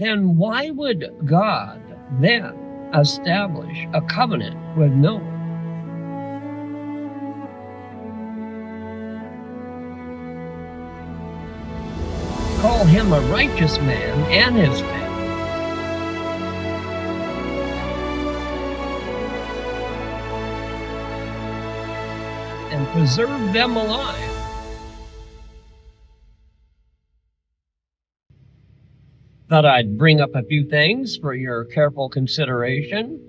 then why would God then establish a covenant with Noah? Call him a righteous man and his family, and preserve them alive. Thought I'd bring up a few things for your careful consideration.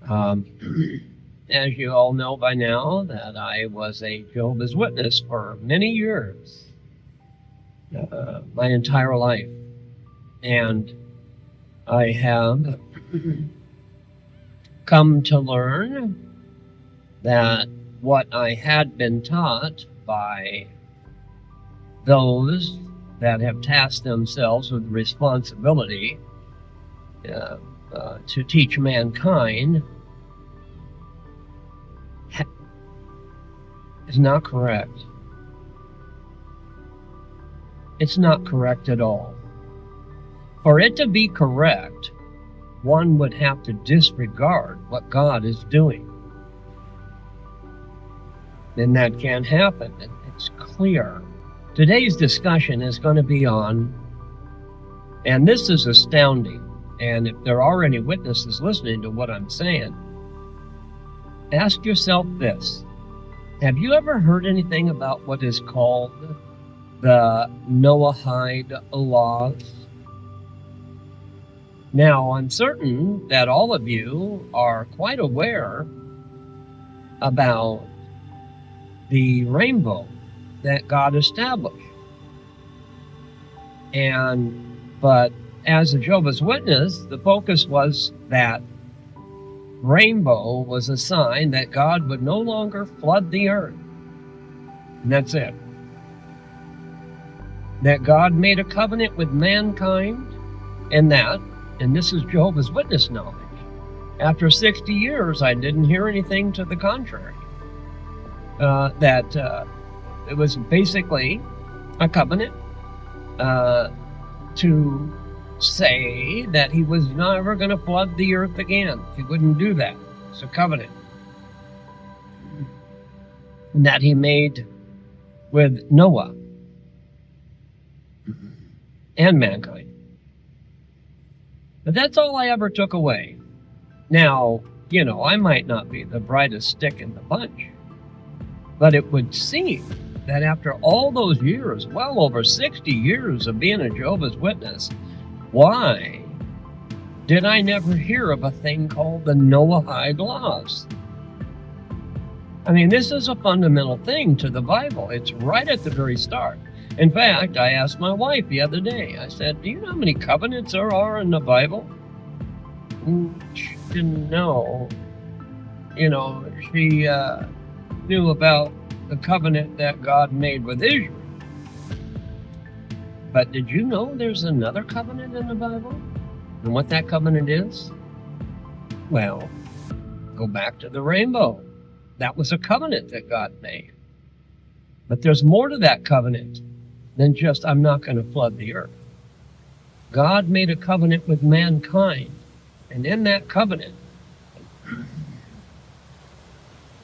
As you all know by now, that I was a Jehovah's Witness for many years, my entire life. And I have come to learn that what I had been taught by those that have tasked themselves with the responsibility to teach mankind is not correct. It's not correct at all. For it to be correct, one would have to disregard what God is doing. And that can't happen. It's clear. Today's discussion is going to be on, and this is astounding, and if there are any witnesses listening to what I'm saying, ask yourself this. Have you ever heard anything about what is called the Noahide laws? Now, I'm certain that all of you are quite aware about the rainbow that God established. But as a Jehovah's Witness, the focus was that rainbow was a sign that God would no longer flood the earth. And that's it. That God made a covenant with mankind, and this is Jehovah's Witness knowledge. After 60 years, I didn't hear anything to the contrary. It was basically a covenant to say that he was never going to flood the earth again. He wouldn't do that. It's a covenant. And that he made with Noah and mankind. But that's all I ever took away. Now, I might not be the brightest stick in the bunch, but it would seem that after all those years, well over 60 years of being a Jehovah's Witness, why did I never hear of a thing called the Noahide laws? I mean, this is a fundamental thing to the Bible. It's right at the very start. In fact, I asked my wife the other day, I said, do you know how many covenants there are in the Bible? She didn't know. She knew about the covenant that God made with Israel. But did you know there's another covenant in the Bible? And what that covenant is? Well, go back to the rainbow. That was a covenant that God made. But there's more to that covenant than just, I'm not going to flood the earth. God made a covenant with mankind. And in that covenant,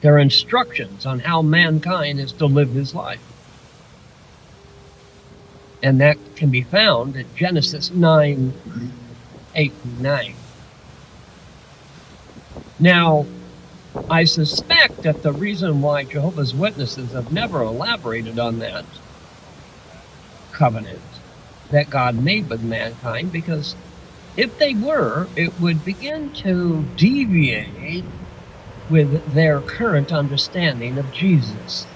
there are instructions on how mankind is to live his life. And that can be found in Genesis 9, 8, and 9. Now, I suspect that the reason why Jehovah's Witnesses have never elaborated on that covenant that God made with mankind, because if they were, it would begin to deviate with their current understanding of Jesus.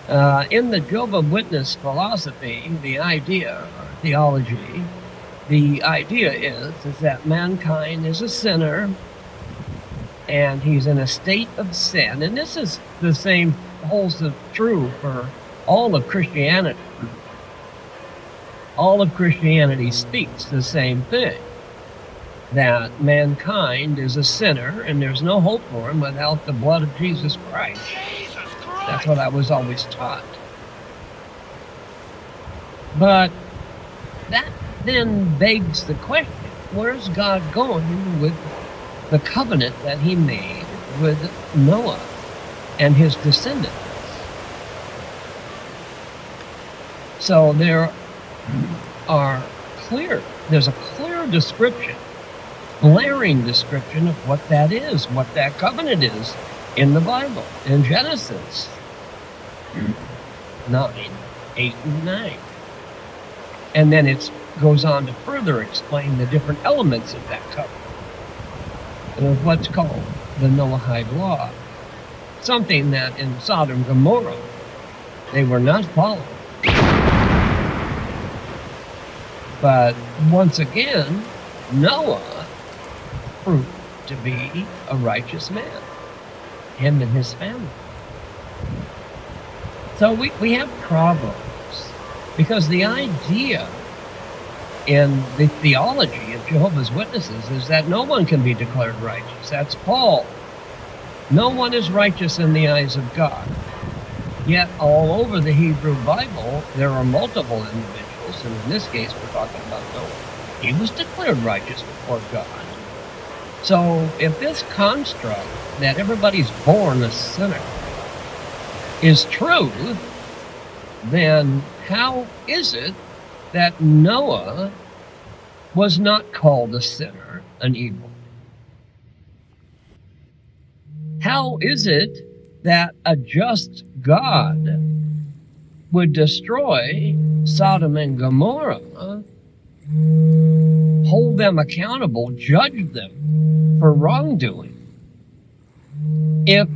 In the Jehovah's Witness philosophy, the idea, or theology, the idea is that mankind is a sinner and he's in a state of sin. And this is the same, holds true for all of Christianity. All of Christianity speaks the same thing, that mankind is a sinner and there's no hope for him without the blood of Jesus Christ. That's what I was always taught. But that then begs the question, where's God going with the covenant that he made with Noah and his descendants? So there's a clear description, glaring description of what that is, what that covenant is in the Bible, in Genesis 9, 8, and 9. And then it goes on to further explain the different elements of that covenant. And of what's called the Noahide law. Something that in Sodom and Gomorrah they were not following. But once again, Noah proved to be a righteous man, him and his family. So we have problems because the idea in the theology of Jehovah's Witnesses is that no one can be declared righteous. That's Paul. No one is righteous in the eyes of God. Yet all over the Hebrew Bible, there are multiple individuals, and in this case we're talking about Noah. He was declared righteous before God. So if this construct that everybody's born a sinner is true, then how is it that Noah was not called a sinner, an evil? How is it that a just God would destroy Sodom and Gomorrah, hold them accountable, judge them for wrongdoing, if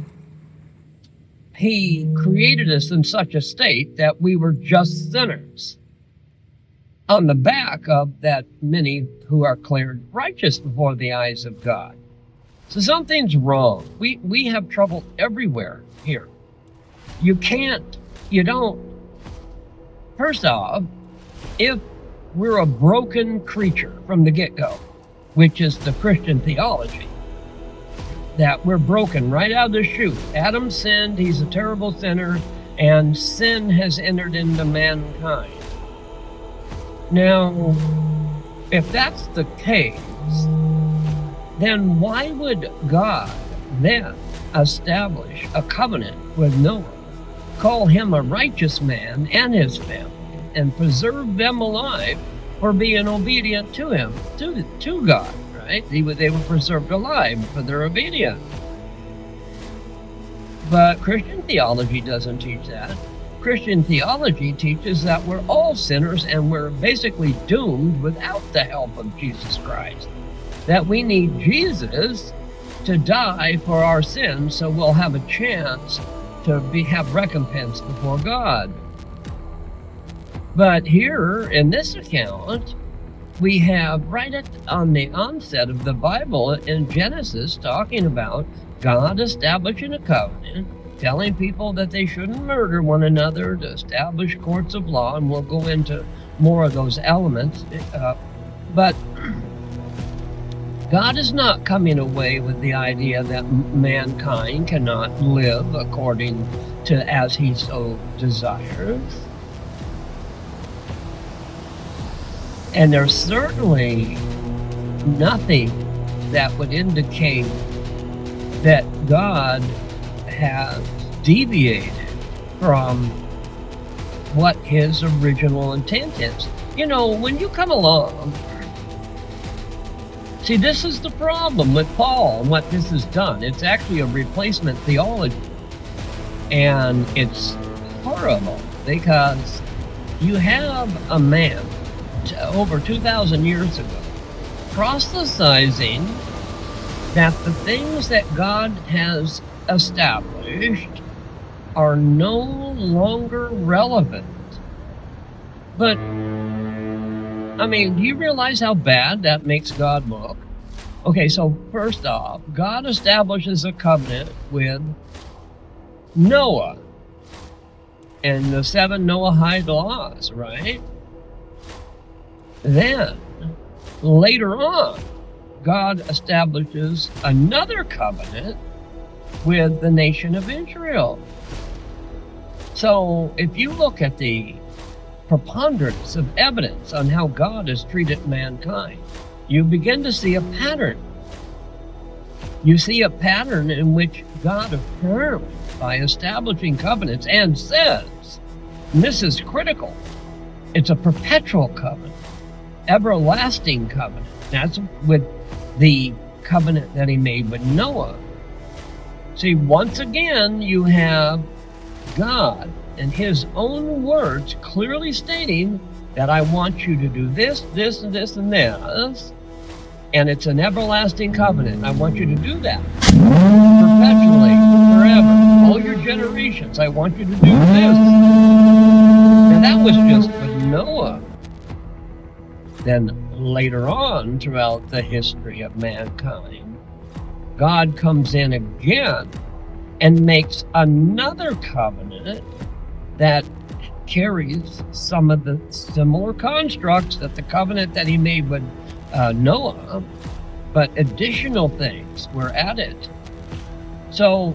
he created us in such a state that we were just sinners, on the back of that many who are declared righteous before the eyes of God? So something's wrong. We have trouble everywhere here. First off, if we're a broken creature from the get-go, which is the Christian theology, that we're broken right out of the chute. Adam sinned, he's a terrible sinner, and sin has entered into mankind. Now, if that's the case, then why would God then establish a covenant with Noah, call him a righteous man and his family, and preserve them alive for being obedient to him, to God, right? They were preserved alive for their obedience. But Christian theology doesn't teach that. Christian theology teaches that we're all sinners and we're basically doomed without the help of Jesus Christ. That we need Jesus to die for our sins so we'll have a chance to have recompense before God. But here in this account, we have on the onset of the Bible in Genesis talking about God establishing a covenant, telling people that they shouldn't murder one another, to establish courts of law, and we'll go into more of those elements. But God is not coming away with the idea that mankind cannot live according to as he so desires. And there's certainly nothing that would indicate that God has deviated from what his original intent is. You know, when you come along, see, this is the problem with Paul and what this has done. It's actually a replacement theology. And it's horrible because you have a man over 2,000 years ago proselytizing that the things that God has established are no longer relevant. But, I mean, do you realize how bad that makes God look? Okay, so first off, God establishes a covenant with Noah and the 7 Noahide laws, right? Then, later on, God establishes another covenant with the nation of Israel. So, if you look at the preponderance of evidence on how God has treated mankind, you begin to see a pattern. You see a pattern in which God affirms by establishing covenants and says, and this is critical, it's a perpetual covenant, everlasting covenant. That's with the covenant that he made with Noah. See, once again, you have God in his own words clearly stating that I want you to do this, this, and this, and this, and it's an everlasting covenant. I want you to do that perpetually, forever, all your generations. I want you to do this. And that was just with Noah. Then later on, throughout the history of mankind, God comes in again and makes another covenant that carries some of the similar constructs that the covenant that he made with Noah, but additional things were added. So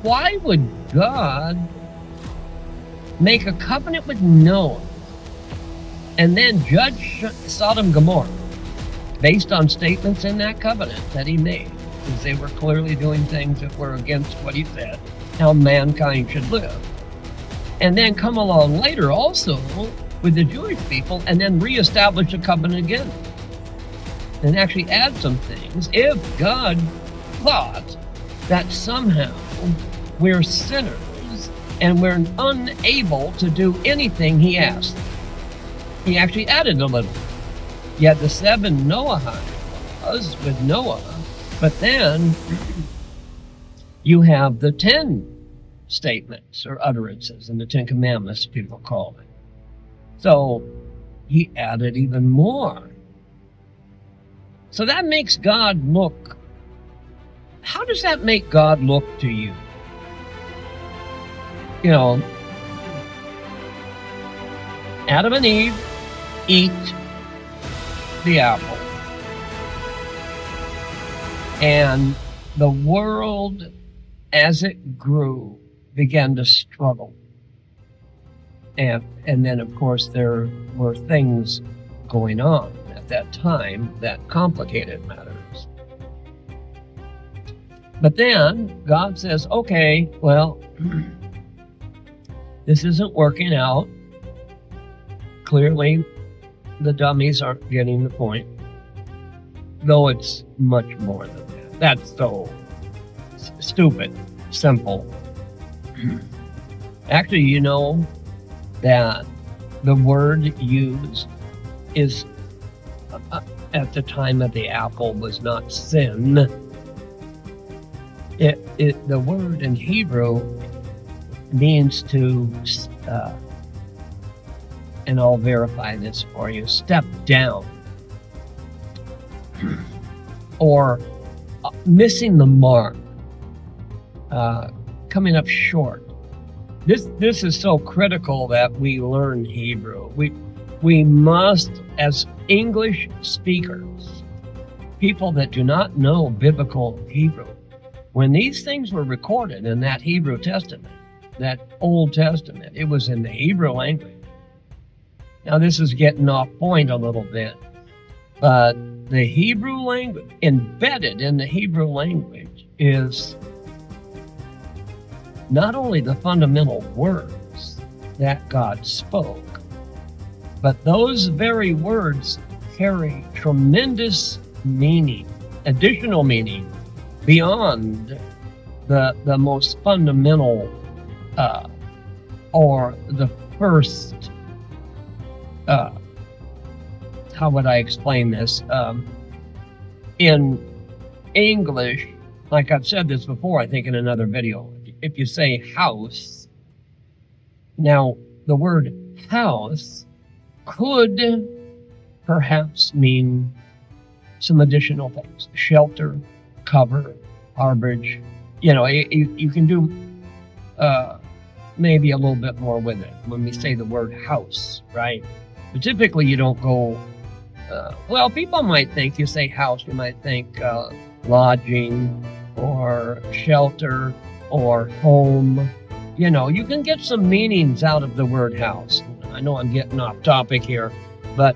why would God make a covenant with Noah and then judge Sodom and Gomorrah based on statements in that covenant that he made? Because they were clearly doing things that were against what he said, how mankind should live. And then come along later also with the Jewish people and then reestablish a covenant again. And actually add some things if God thought that somehow we're sinners and we're unable to do anything he asked. He actually added a little. You had the 7 Noahide laws with Noah, but then you have the 10 statements or utterances and the 10 commandments, people call it. So he added even more. So that makes God look. How does that make God look to you? You know, Adam and Eve eat the apple. And the world, as it grew, began to struggle. And then, of course, there were things going on at that time that complicated matters. But then God says, okay, well, this isn't working out. Clearly, the dummies aren't getting the point, though it's much more than that. That's so stupid, simple. Actually, you know that the word used is at the time of the apple was not sin. The word in Hebrew means to, and I'll verify this for you, step down or missing the mark, coming up short. This is so critical that we learn Hebrew. We must, as English speakers, people that do not know biblical Hebrew, when these things were recorded in that Hebrew Testament, that Old Testament, it was in the Hebrew language. Now this is getting off point a little bit, but the Hebrew language, embedded in the Hebrew language, is not only the fundamental words that God spoke, but those very words carry tremendous meaning, additional meaning, beyond the most fundamental or the first, how would I explain this? In English, like I've said this before, I think in another video, if you say house, now the word house could perhaps mean some additional things: shelter, cover, harborage. You know, you can do maybe a little bit more with it when we say the word house, right? But typically you don't go, well, people might think, you say house, you might think lodging or shelter or home, You can get some meanings out of the word house. I know I'm getting off topic here, but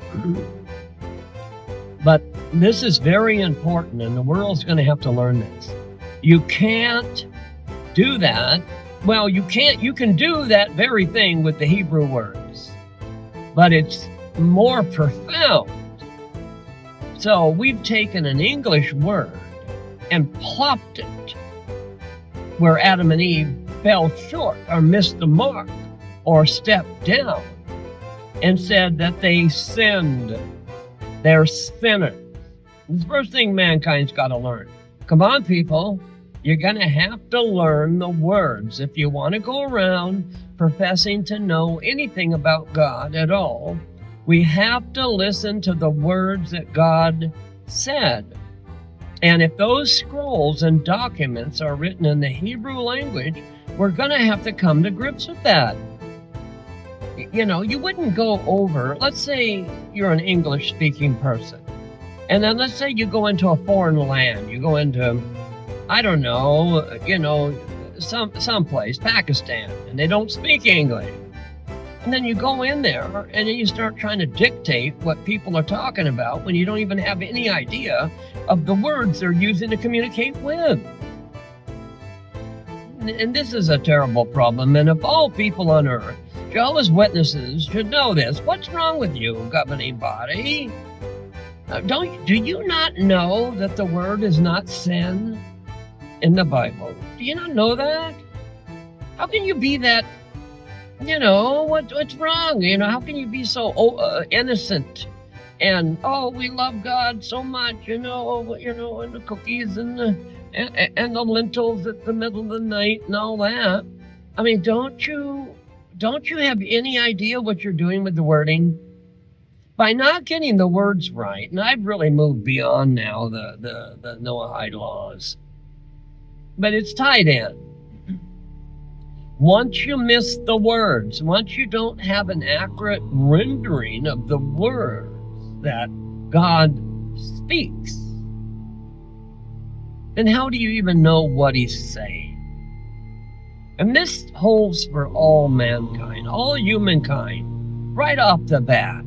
this is very important, and the world's going to have to learn this. You can't do that. Well, you can do that very thing with the Hebrew words, but it's more profound. So we've taken an English word and plopped it where Adam and Eve fell short or missed the mark or stepped down, and said that they sinned. They're sinners. It's the first thing mankind's got to learn. Come on, people. You're going to have to learn the words. If you want to go around professing to know anything about God at all, we have to listen to the words that God said. And if those scrolls and documents are written in the Hebrew language, we're going to have to come to grips with that. You wouldn't go over, let's say you're an English-speaking person, and then let's say you go into a foreign land. You go into, I don't know, someplace, Pakistan, and they don't speak English. And then you go in there, and then you start trying to dictate what people are talking about when you don't even have any idea of the words they're using to communicate with. And this is a terrible problem, and of all people on earth, Jehovah's Witnesses should know this. What's wrong with you, governing body? Do you not know that the word is not sin in the Bible? Do you not know that? How can you be that? What's wrong? How can you be so innocent? And we love God so much. And the cookies and the lentils at the middle of the night and all that. I mean, don't you have any idea what you're doing with the wording? By not getting the words right, and I've really moved beyond now the Noahide laws, but it's tied in. Once you miss the words, once you don't have an accurate rendering of the words that God speaks, then how do you even know what he's saying? And this holds for all mankind, all humankind, right off the bat.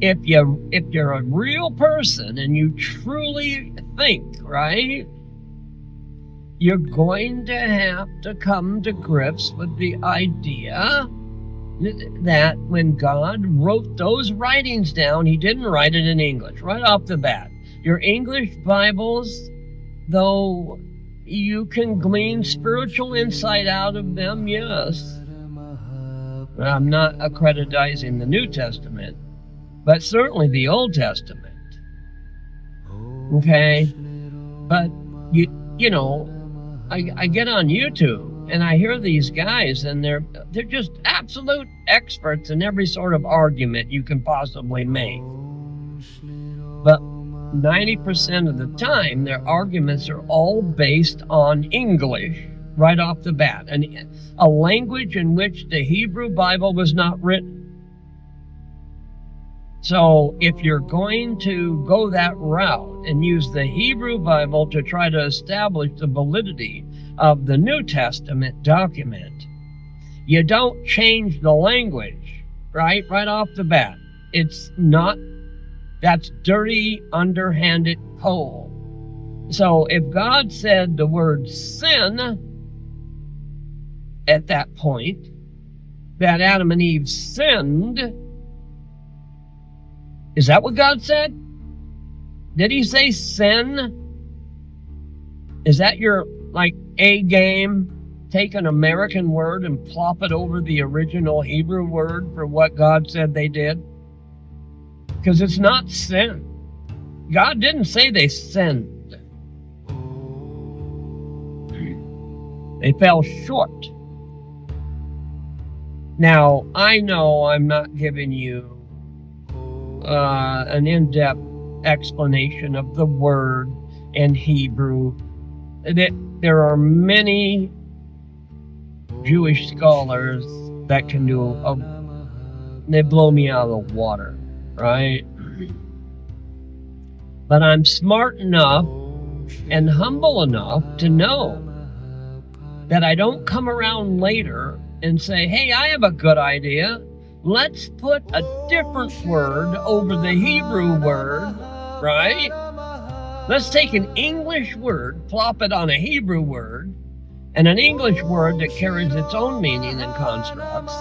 If you're a real person and you truly think, right, you're going to have to come to grips with the idea that when God wrote those writings down, he didn't write it in English, right off the bat. Your English Bibles, though you can glean spiritual insight out of them, yes. I'm not accreditizing the New Testament, but certainly the Old Testament. Okay? But, I get on YouTube and I hear these guys, and they're just absolute experts in every sort of argument you can possibly make. But 90% of the time, their arguments are all based on English right off the bat, and a language in which the Hebrew Bible was not written. So if you're going to go that route and use the Hebrew Bible to try to establish the validity of the New Testament document, you don't change the language, right off the bat. That's dirty, underhanded coal. So if God said the word sin at that point, that Adam and Eve sinned, is that what God said? Did he say sin? Is that your, A game? Take an American word and plop it over the original Hebrew word for what God said they did? Because it's not sin. God didn't say they sinned. They fell short. Now, I know I'm not giving you an in-depth explanation of the word in Hebrew. There are many Jewish scholars that can do they blow me out of the water, right? But I'm smart enough and humble enough to know that I don't come around later and say, hey, I have a good idea. Let's put a different word over the Hebrew word, right? Let's take an English word, plop it on a Hebrew word, and an English word that carries its own meaning and constructs,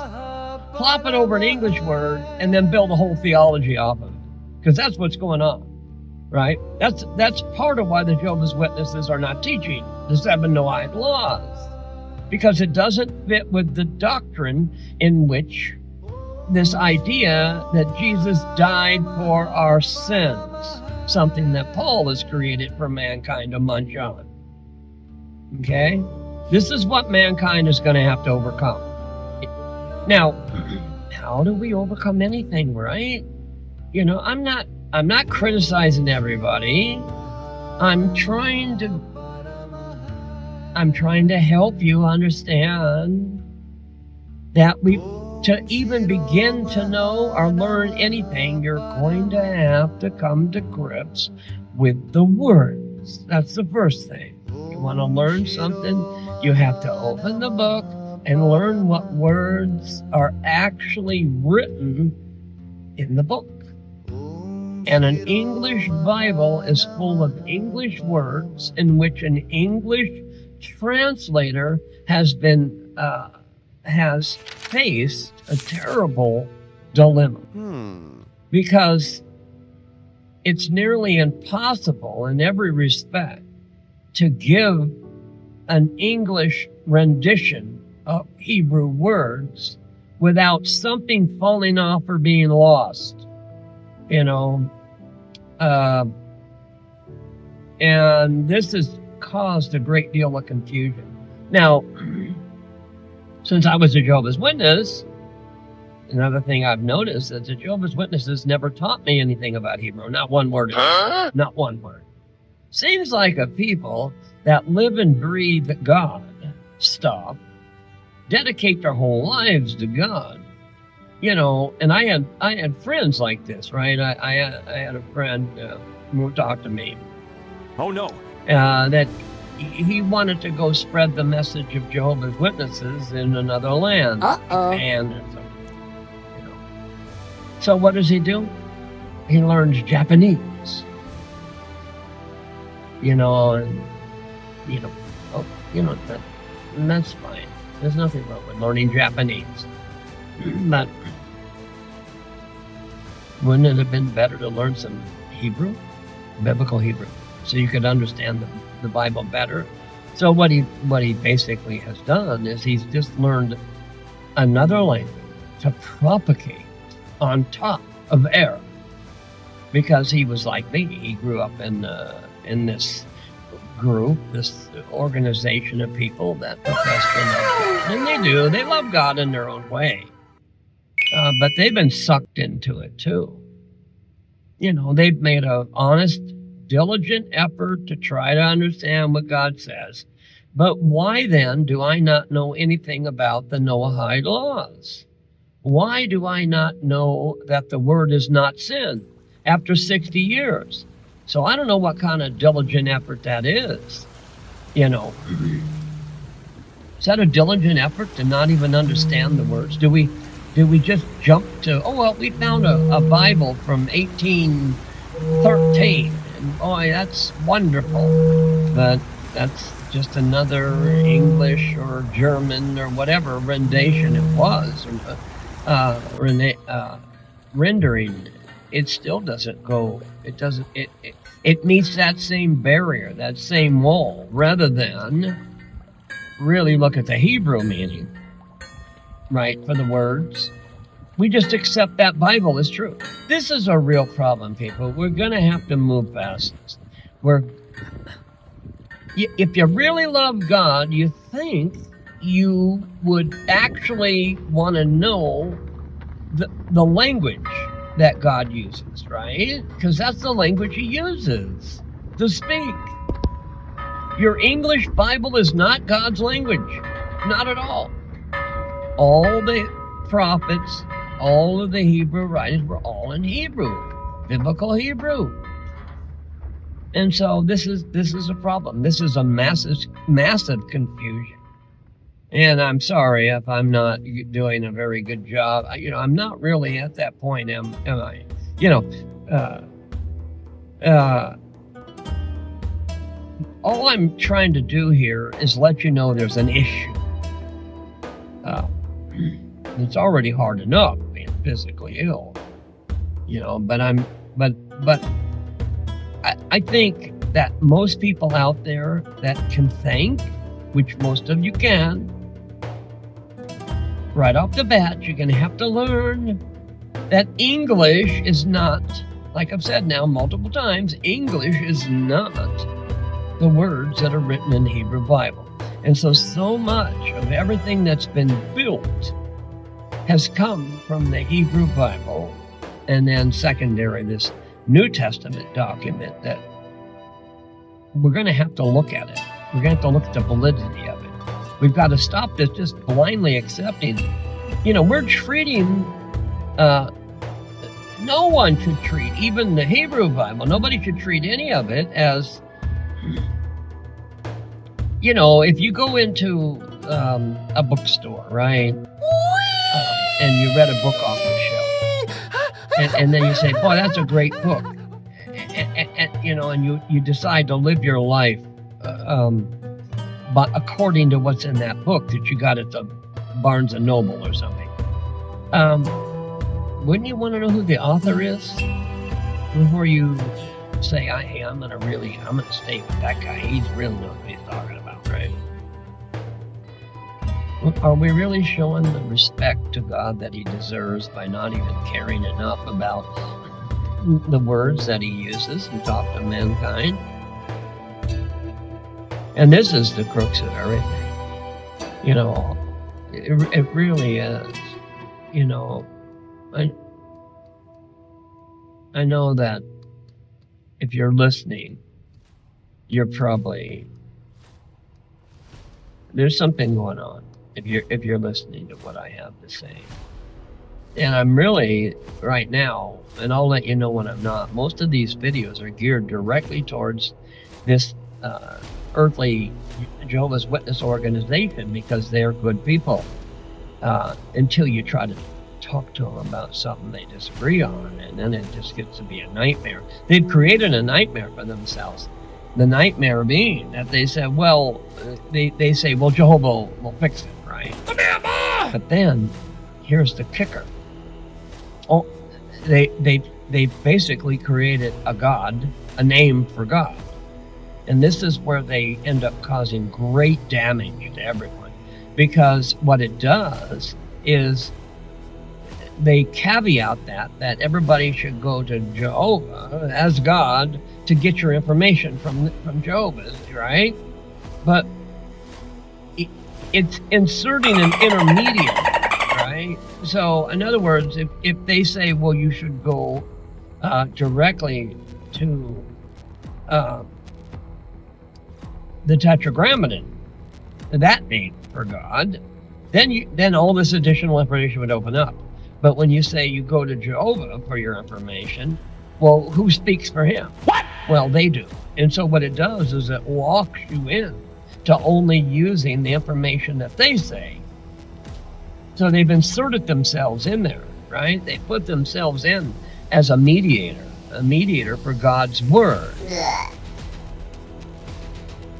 plop it over an English word, and then build a whole theology off of it. Because that's what's going on, right? That's part of why the Jehovah's Witnesses are not teaching the 7 Noahide laws, because it doesn't fit with the doctrine in which this idea that Jesus died for our sins, something that Paul has created for mankind to munch on. Okay? This is what mankind is going to have to overcome. Now, how do we overcome anything, right? You know, I'm not criticizing everybody. I'm trying to help you understand that to even begin to know or learn anything, you're going to have to come to grips with the words. That's the first thing. You want to learn something, you have to open the book and learn what words are actually written in the book. And an English Bible is full of English words in which an English translator has faced a terrible dilemma. Because it's nearly impossible in every respect to give an English rendition of Hebrew words without something falling off or being lost. You know, and this has caused a great deal of confusion. Now, since I was a Jehovah's Witness, another thing I've noticed is that Jehovah's Witnesses never taught me anything about Hebrew. Not one word. Not one word. Seems like a people that live and breathe God stuff, dedicate their whole lives to God. You know, and I had friends like this, right? I had a friend who talked to me. Oh no! That he wanted to go spread the message of Jehovah's Witnesses in another land, Japan, and so, you know. So what does he do? He learns Japanese. You know, and that's fine. There's nothing wrong with learning Japanese. But wouldn't it have been better to learn some Hebrew, biblical Hebrew, so you could understand the Bible better? So what he basically has done is he's just learned another language to propagate on top of Arab, because he was like me. He grew up in this group, this organization of people that profess to love God, and they love God in their own way. But they've been sucked into it too. You know, they've made an honest, diligent effort to try to understand what God says. But why then do I not know anything about the Noahide laws? Why do I not know that the word is not sin after 60 years? So I don't know what kind of diligent effort that is. You know, is that a diligent effort to not even understand the words? Do we just jump to, we found a Bible from 1813, and boy, that's wonderful. But that's just another English or German or whatever rendition it was, rendering. It still doesn't go, it meets that same barrier, that same wall, rather than really look at the Hebrew meaning, right, for the words. We just accept that Bible as true. This is a real problem, people. We're going to have to move past this. If you really love God, you think you would actually want to know the language that God uses, right? Because that's the language he uses to speak. Your English Bible is not God's language. Not at all. All the prophets, all of the Hebrew writings were all in Hebrew, biblical Hebrew. And so this is a problem. This is a massive confusion. And I'm sorry if I'm not doing a very good job. I'm not really at that point, am I? All I'm trying to do here is let you know there's an issue. It's already hard enough being physically ill, but I think that most people out there that can think, which most of you can, right off the bat, you're going to have to learn that English is not, like I've said now multiple times, English is not the words that are written in the Hebrew Bible. And so much of everything that's been built has come from the Hebrew Bible, and then secondary, this New Testament document that we're going to have to look at it. We're going to have to look at the validity of it. We've got to stop this just blindly accepting. We're treating, no one should treat, even the Hebrew Bible, nobody should treat any of it as, if you go into a bookstore, right, and you read a book off the shelf, and then you say, boy, that's a great book, and you decide to live your life but according to what's in that book that you got at the Barnes and Noble or something. Wouldn't you want to know who the author is before you say, I'm going to stay with that guy. He's really knows what he's talking about, right? Are we really showing the respect to God that he deserves by not even caring enough about the words that he uses to talk to mankind? And this is the crux of everything. It really is. I know that if you're listening, there's something going on if you're listening to what I have to say. And I'm really, right now, and I'll let you know when I'm not, most of these videos are geared directly towards this earthly Jehovah's Witness organization because they're good people, until you try to talk to them about something they disagree on, and then it just gets to be a nightmare. They've created a nightmare for themselves. The nightmare being that they said, they say, Jehovah will fix it, right? But then, here's the kicker. They basically created a God, a name for God. And this is where they end up causing great damage to everyone. Because what it does is they caveat that everybody should go to Jehovah as God to get your information from Jehovah's, right? But it's inserting an intermediary, right? So, in other words, if they say, you should go directly to the Tetragrammaton, that name for God, then all this additional information would open up. But when you say you go to Jehovah for your information, who speaks for him? What? Well, they do. And so what it does is it locks you in to only using the information that they say. So they've inserted themselves in there, right? They put themselves in as a mediator for God's word.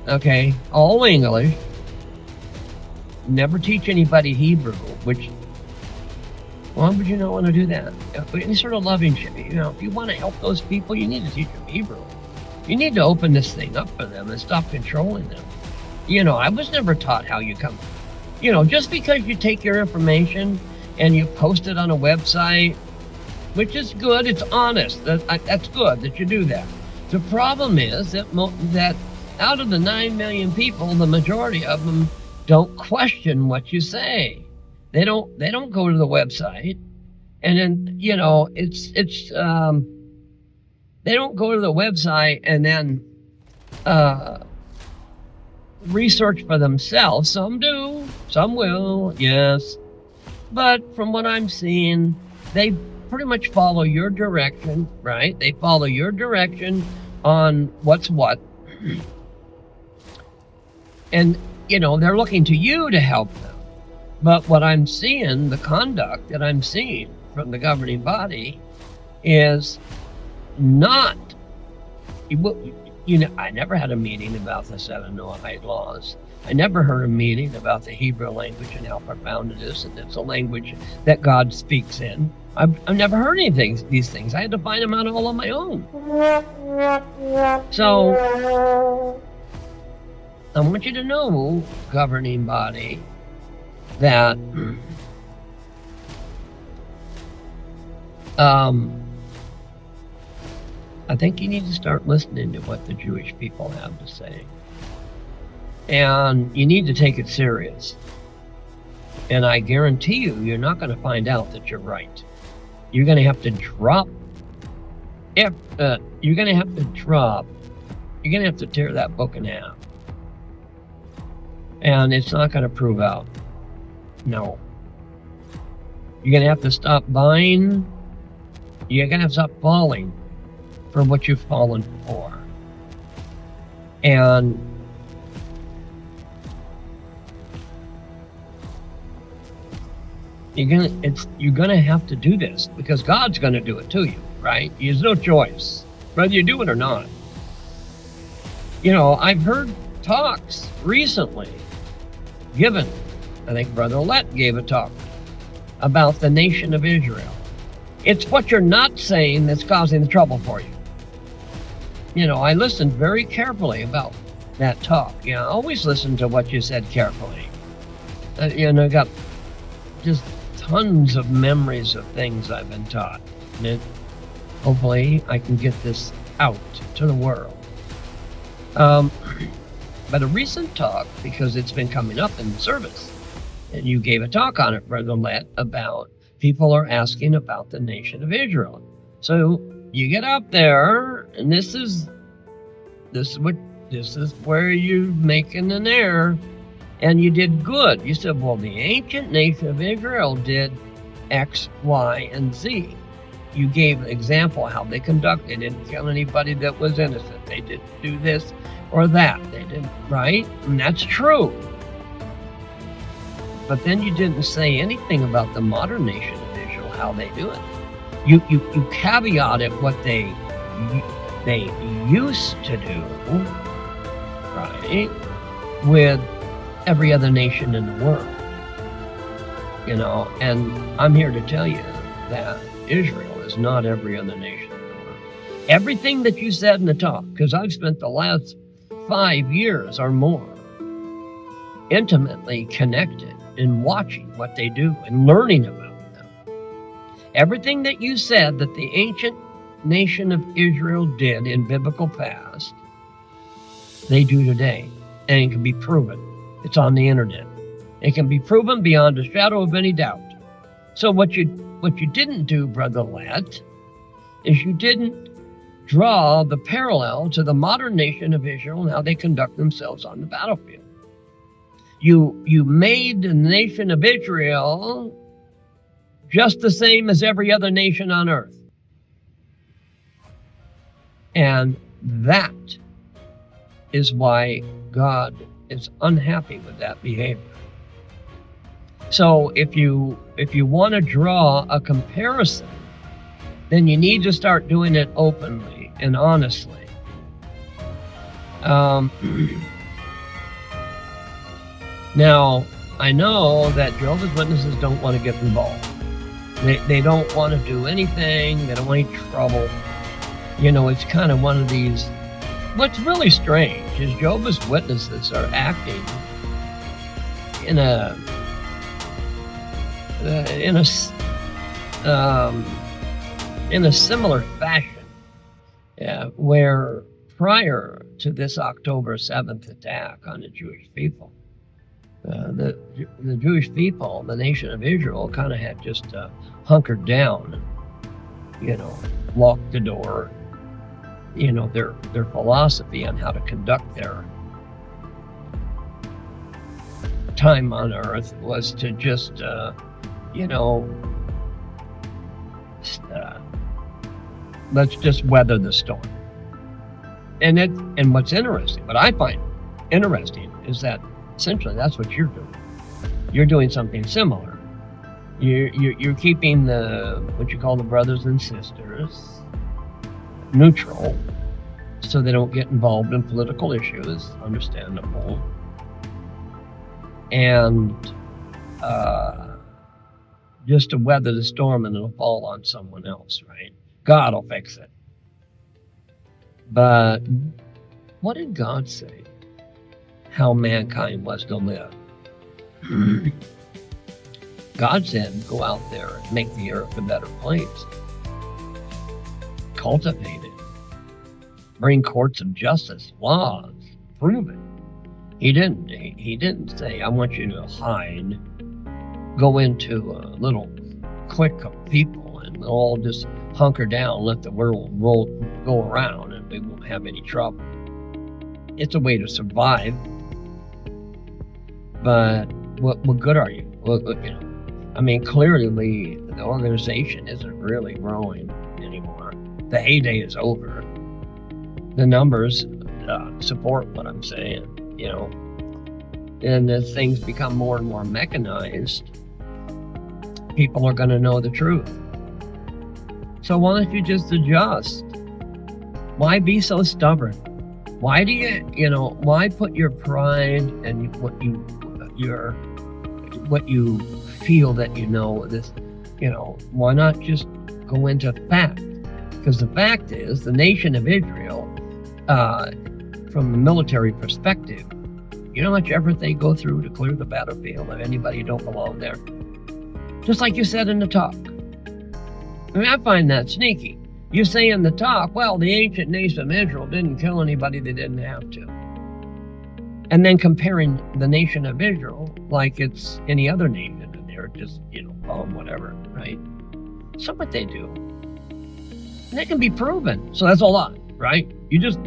Okay, all English, never teach anybody Hebrew, which, why would you not want to do that? Any sort of loving shit, if you want to help those people, you need to teach them Hebrew. You need to open this thing up for them and stop controlling them. I was never taught how you come. Just because you take your information and you post it on a website, which is good, it's honest, that's good that you do that. The problem is that out of the 9 million people, the majority of them don't question what you say. They don't go to the website, and then they don't go to the website and then research for themselves. Some do, some will, yes, but from what I'm seeing, they pretty much follow your direction, right? They follow your direction on what's what. And they're looking to you to help them. But what I'm seeing, the conduct that I'm seeing from the governing body is not, I never had a meeting about the 7 Noahide laws. I never heard a meeting about the Hebrew language and how profound it is, and it's a language that God speaks in. I've never heard these things. I had to find them out all on my own. So, I want you to know, governing body, that I think you need to start listening to what the Jewish people have to say. And you need to take it serious. And I guarantee you're not going to find out that you're right. You're going to have to drop. You're going to have to tear that book in half. And it's not going to prove out. No. You're going to have to stop buying. You're going to have to stop falling for what you've fallen for. And you're gonna have to do this because God's gonna do it to you, right? There's no choice, whether you do it or not. I've heard talks recently given. I think Brother Lett gave a talk about the nation of Israel. It's what you're not saying that's causing the trouble for you. I listened very carefully about that talk. Always listen to what you said carefully. I got just tons of memories of things I've been taught. And hopefully I can get this out to the world. But a recent talk, because it's been coming up in the service, and you gave a talk on it, Brother Lett, about people are asking about the nation of Israel. So you get up there, and this is where you're making an error, and you did good. You said, well, the ancient nation of Israel did X, Y, and Z. You gave an example how they conducted. They didn't kill anybody that was innocent. They didn't do this or that. They didn't, right? And that's true. But then you didn't say anything about the modern nation of Israel, how they do it. You caveated what they used to do, right, with every other nation in the world. And I'm here to tell you that Israel is not every other nation in the world. Everything that you said in the talk, because I've spent the last 5 years or more intimately connected in watching what they do and learning about them. Everything that you said that the ancient nation of Israel did in biblical past, they do today. And it can be proven. It's on the internet. It can be proven beyond a shadow of any doubt. So what you didn't do, Brother Lett, is you didn't draw the parallel to the modern nation of Israel and how they conduct themselves on the battlefield. You made the nation of Israel just the same as every other nation on earth. And that is why God is unhappy with that behavior. So if you want to draw a comparison, then you need to start doing it openly and honestly. Now, I know that Jehovah's Witnesses don't want to get involved. They don't want to do anything. They don't want any trouble. It's kind of one of these. What's really strange is Jehovah's Witnesses are acting in a similar fashion, where prior to this October 7th attack on the Jewish people, the Jewish people, the nation of Israel, kind of had just hunkered down, locked the door. Their philosophy on how to conduct their time on earth was to just, let's just weather the storm. And what's interesting, what I find interesting, is that Essentially, that's what you're doing. You're doing something similar. You're keeping what you call the brothers and sisters neutral, so they don't get involved in political issues. Understandable. And just to weather the storm, and it'll fall on someone else, right? God will fix it. But what did God say how mankind was to live? God said, go out there and make the earth a better place. Cultivate it. Bring courts of justice, laws, prove it. He didn't say, I want you to hide, go into a little clique of people and we'll all just hunker down, let the world go around and we won't have any trouble. It's a way to survive. But what good are you? Clearly the organization isn't really growing anymore. The heyday is over. The numbers support what I'm saying, And as things become more and more mechanized, people are going to know the truth. So why don't you just adjust? Why be so stubborn? Why do why put your pride and what you feel that this, why not just go into fact? Because the fact is, the nation of Israel, from a military perspective, you know how much effort they go through to clear the battlefield of anybody who don't belong there? Just like you said in the talk. I find that sneaky. You say in the talk, well, the ancient nation of Israel didn't kill anybody they didn't have to. And then comparing the nation of Israel like it's any other nation, and they're just, whatever, right? So what they do. And that can be proven. So that's a lie, right? You just,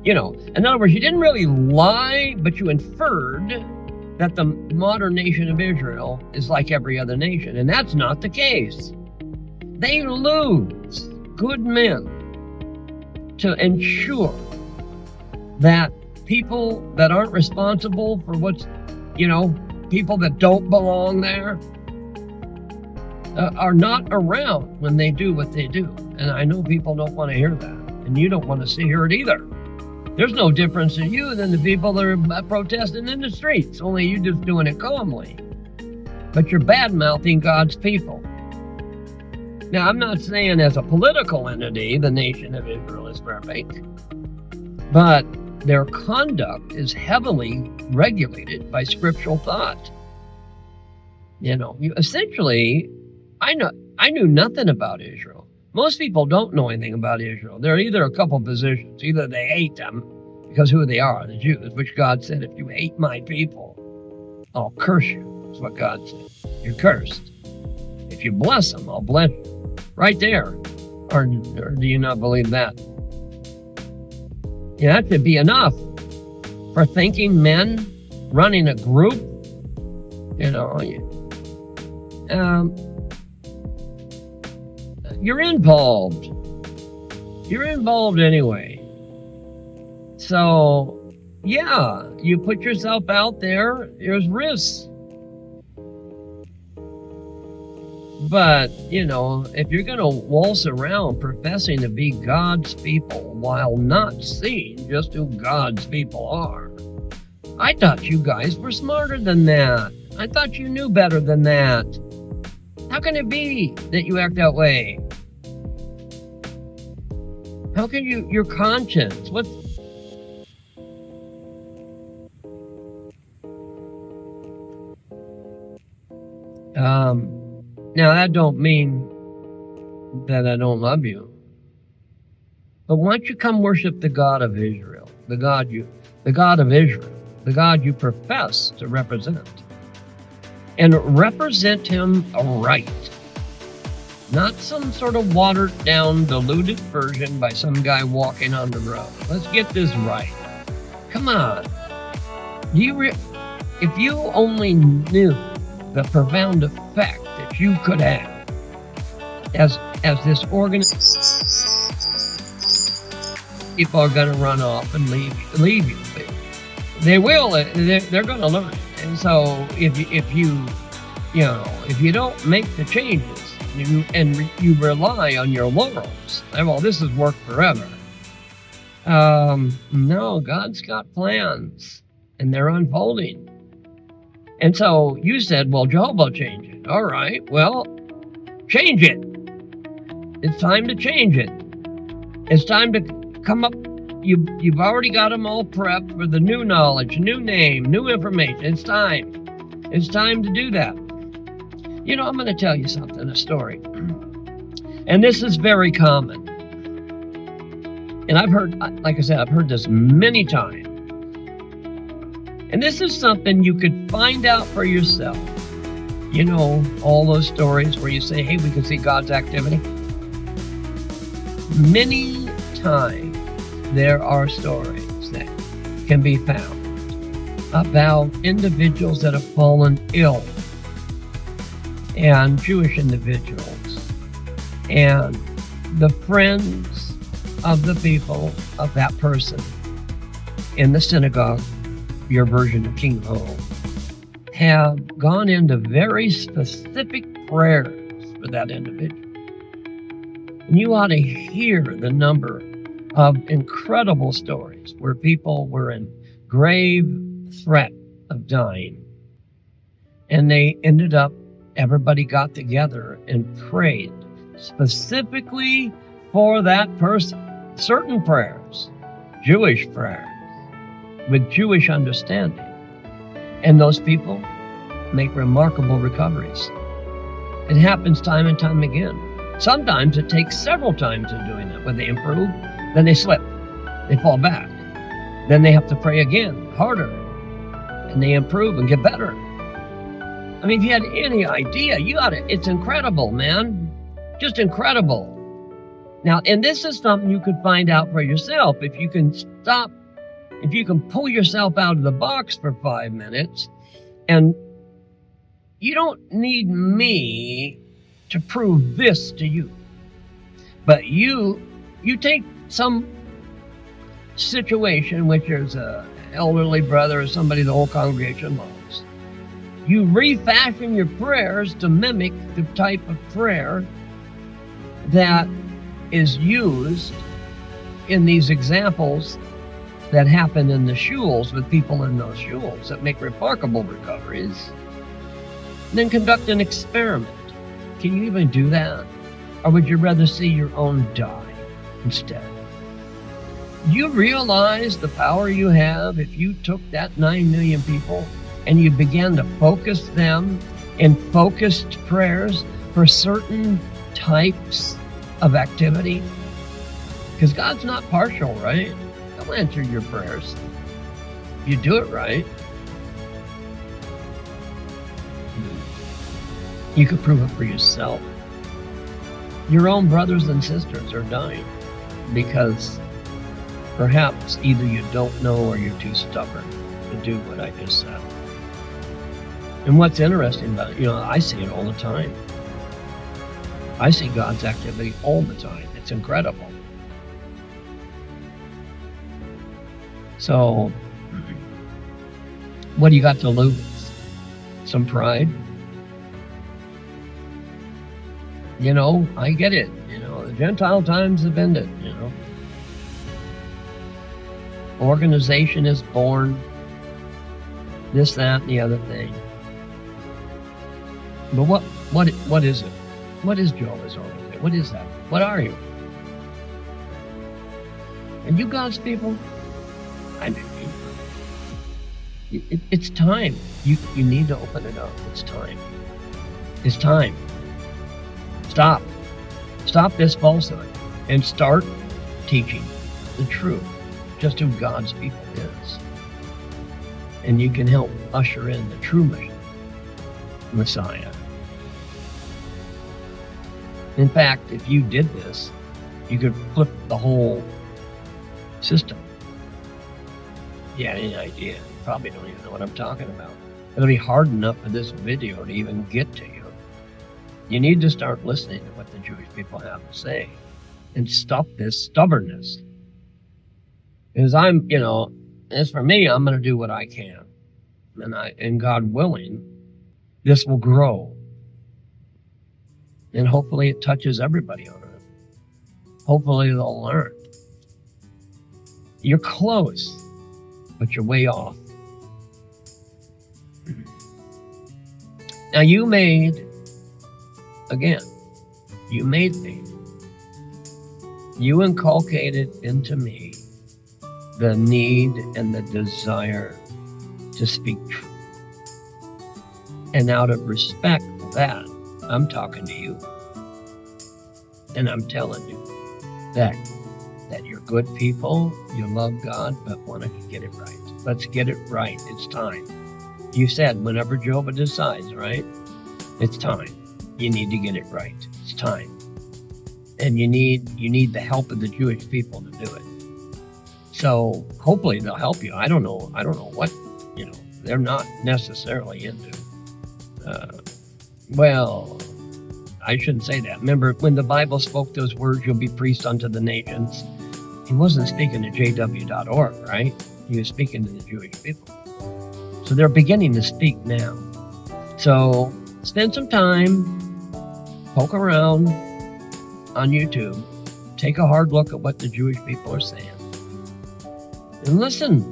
in other words, you didn't really lie, but you inferred that the modern nation of Israel is like every other nation. And that's not the case. They lose good men to ensure that people that aren't responsible for what's, people that don't belong there are not around when they do what they do. And I know people don't want to hear that. And you don't want to hear it either. There's no difference in you than the people that are protesting in the streets, only you just doing it calmly. But you're bad-mouthing God's people. Now, I'm not saying as a political entity, the nation of Israel is perfect, but their conduct is heavily regulated by scriptural thought. Essentially, I knew nothing about Israel. Most people don't know anything about Israel. There are either a couple positions. Either they hate them because who they are, the Jews, which God said, if you hate my people, I'll curse you. That's what God said. You're cursed. If you bless them, I'll bless you. Right there. Or do you not believe that? That should be enough for thinking men running a group. You're involved. You're involved anyway. So, yeah, you put yourself out there, there's risks. But, if you're going to waltz around professing to be God's people while not seeing just who God's people are, I thought you guys were smarter than that. I thought you knew better than that. How can it be that you act that way? How can your conscience, now that don't mean that I don't love you. But why don't you come worship the God of Israel, the God of Israel, the God you profess to represent, and represent him right. Not some sort of watered down, diluted version by some guy walking on the road. Let's get this right. Come on. If you only knew the profound effect that you could have as this organization, people are going to run off and leave you. They will. They're going to learn. And so if you don't make the changes you rely on your laurels, well, this has worked forever. No, God's got plans, and they're unfolding. And so you said, well, Jehovah changed it. All right, well, change it. It's time to change it. It's time to come up. You've already got them all prepped for the new knowledge, new name, new information. It's time. It's time to do that. I'm going to tell you something, a story. And this is very common. And I've heard, like I said, I've heard this many times. And this is something you could find out for yourself. All those stories where you say, hey, we can see God's activity. Many times there are stories that can be found about individuals that have fallen ill, and Jewish individuals, and the friends of the people of that person in the synagogue, your version of King Ho, have gone into very specific prayers for that individual. And you ought to hear the number of incredible stories where people were in grave threat of dying. And they ended up, everybody got together and prayed specifically for that person. Certain prayers, Jewish prayers, with Jewish understanding. And those people make remarkable recoveries. It happens time and time again. Sometimes it takes several times of doing that. When they improve, then they slip. They fall back. Then they have to pray again, harder. And they improve and get better. I mean, if you had any idea, it's incredible, man. Just incredible. Now, and this is something you could find out for yourself. If you can pull yourself out of the box for 5 minutes, and you don't need me to prove this to you, but you take some situation which there's an elderly brother or somebody the whole congregation loves. You refashion your prayers to mimic the type of prayer that is used in these examples that happen in the shuls with people in those shuls that make remarkable recoveries. Then conduct an experiment. Can you even do that? Or would you rather see your own die instead? You realize the power you have if you took that 9 million people and you began to focus them in focused prayers for certain types of activity? Because God's not partial, right? He'll answer your prayers. You do it right. You could prove it for yourself. Your own brothers and sisters are dying because perhaps either you don't know or you're too stubborn to do what I just said. And what's interesting about it, I see it all the time. I see God's activity all the time. It's incredible. So, what do you got to lose? Some pride? I get it. The Gentile times have ended, Organization is born. This, that, and the other thing. But what is it? What is Jehovah's organization? What is that? What are you? Are you God's people? It's time. You need to open it up. It's time. It's time. Stop this falsehood and start teaching the truth, just who God's people is. And you can help usher in the true Messiah. In fact, if you did this, you could flip the whole system. If you had any idea, you probably don't even know what I'm talking about. It'll be hard enough for this video to even get to you. You need to start listening to what the Jewish people have to say and stop this stubbornness. Because as for me, I'm going to do what I can. And God willing, this will grow. And hopefully it touches everybody on earth. Hopefully they'll learn. You're close, but you're way off. Now you made me. You inculcated into me the need and the desire to speak truth. And out of respect for that, I'm talking to you. And I'm telling you that you're good people, you love God, but want to get it right. Let's get it right. It's time. You said whenever Jehovah decides, right? It's time. You need to get it right. It's time. And you need the help of the Jewish people to do it. So hopefully they'll help you. I don't know what, they're not necessarily into. Well, I shouldn't say that. Remember when the Bible spoke those words, you'll be priests unto the nations. He wasn't speaking to jw.org, right? He was speaking to the Jewish people. So they're beginning to speak now. So spend some time, poke around on YouTube, take a hard look at what the Jewish people are saying, and listen.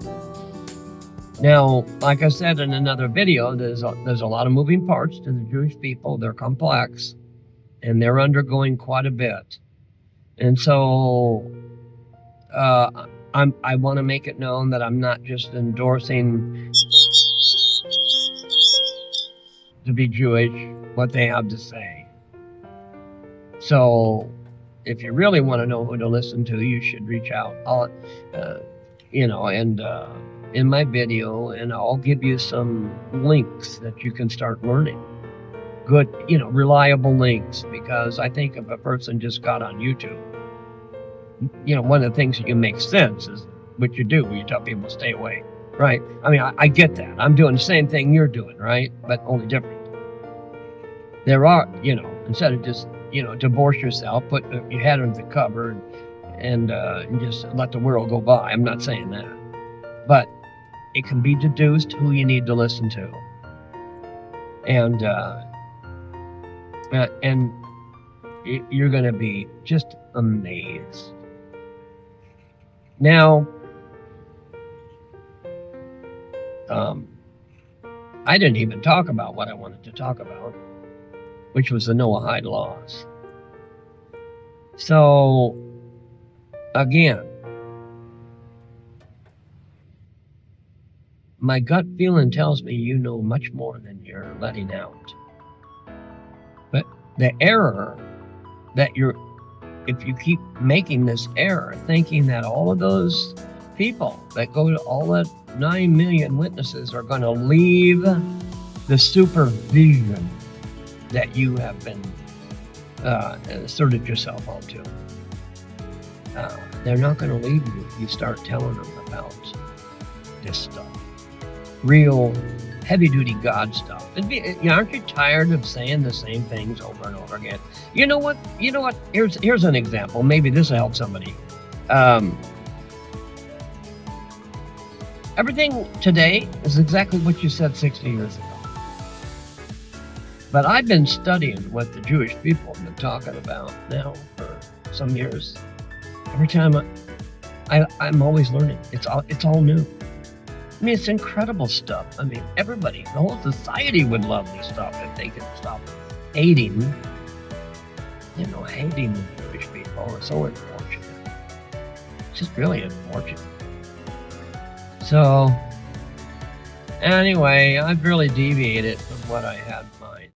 Now, like I said in another video, there's a lot of moving parts to the Jewish people. They're complex, and they're undergoing quite a bit. And so I want to make it known that I'm not just endorsing to be Jewish, what they have to say. So if you really want to know who to listen to, you should reach out. In my video, and I'll give you some links that you can start learning. Good, reliable links, because I think if a person just got on YouTube, one of the things that you make sense is what you do when you tell people to stay away, right? I mean, I get that. I'm doing the same thing you're doing, right? But only different. There are, instead of just, divorce yourself, put your head under the cover and just let the world go by. I'm not saying that. But it can be deduced who you need to listen to. And you're going to be just amazed. Now, I didn't even talk about what I wanted to talk about, which was the Noahide laws. So, again, my gut feeling tells me you know much more than you're letting out. But the error that if you keep making this error, thinking that all of those people that go to all the 9 million witnesses are going to leave the supervision that you have been asserted yourself onto. They're not going to leave you if you start telling them about this stuff. Real heavy-duty God stuff. Aren't you tired of saying the same things over and over again? You know what? Here's an example. Maybe this will help somebody. Everything today is exactly what you said 60 years ago. But I've been studying what the Jewish people have been talking about now for some years. Every time I'm always learning. It's all new. I mean, it's incredible stuff. I mean, everybody, the whole society would love this stuff if they could stop hating the Jewish people. It's so unfortunate. It's just really unfortunate. So, anyway, I've really deviated from what I had in mind.